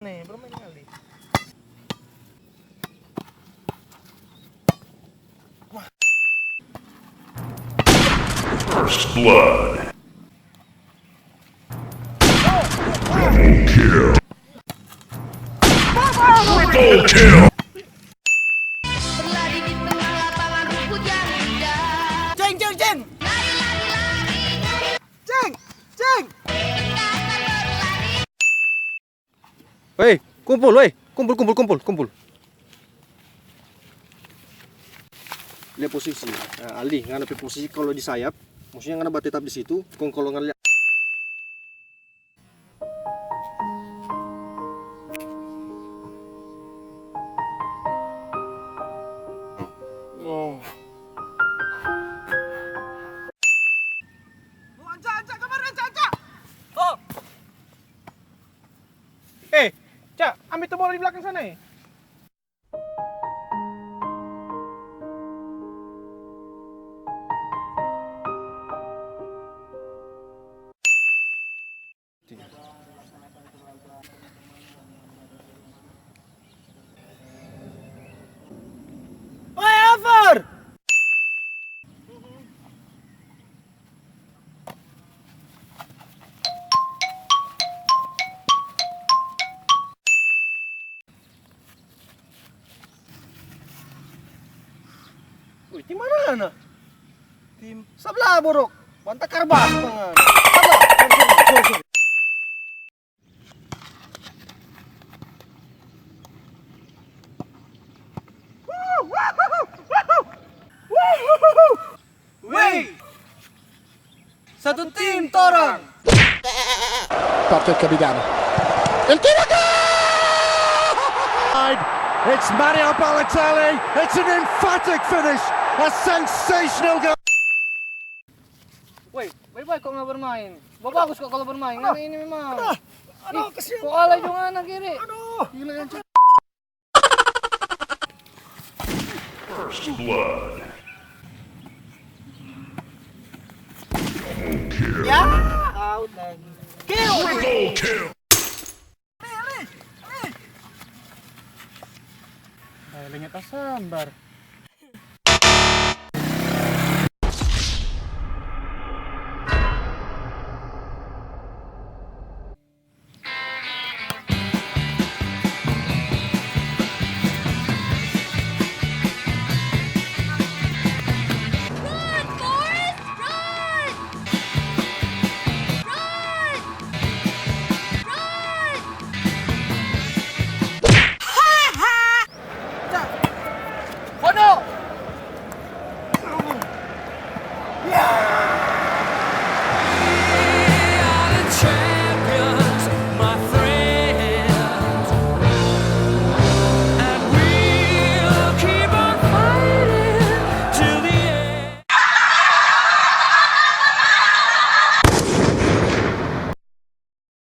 Nih, bermain kali. First blood. Double kill. Triple kill. Berlari di tengah lapangan rumput yang indah. Ceng, ceng, ceng. Lari, lari, lari. Ceng, ceng. Tinggalkan berlari. Woi, kumpul, woi. Kumpul. Lihat posisi. Nah, Ali, ngadep posisi kalau di sayap, maksudnya ngadep tetap di situ. Kalau ngeliat Cak, ambil tuh bola di belakang sana ya. Oi, Avar! Wih, di mana na? Tim sebelah borok. Mantap karbas pangan. Sebelah. Sorry. Wih. Satu tim torang. Parte il capitano. Il tiro It's Mario Balotelli. It's an emphatic finish. A sensational goal. Woi, baik-baik kok nggak bermain. Bagus kok kalau bermain. Karena ini memang. Aduh, kesian. Kok alay juga anak kiri. Aduh. Gila kan. First blood. Double kill. Ya, out lagi. Kill. Triple kill. Lengit sambar.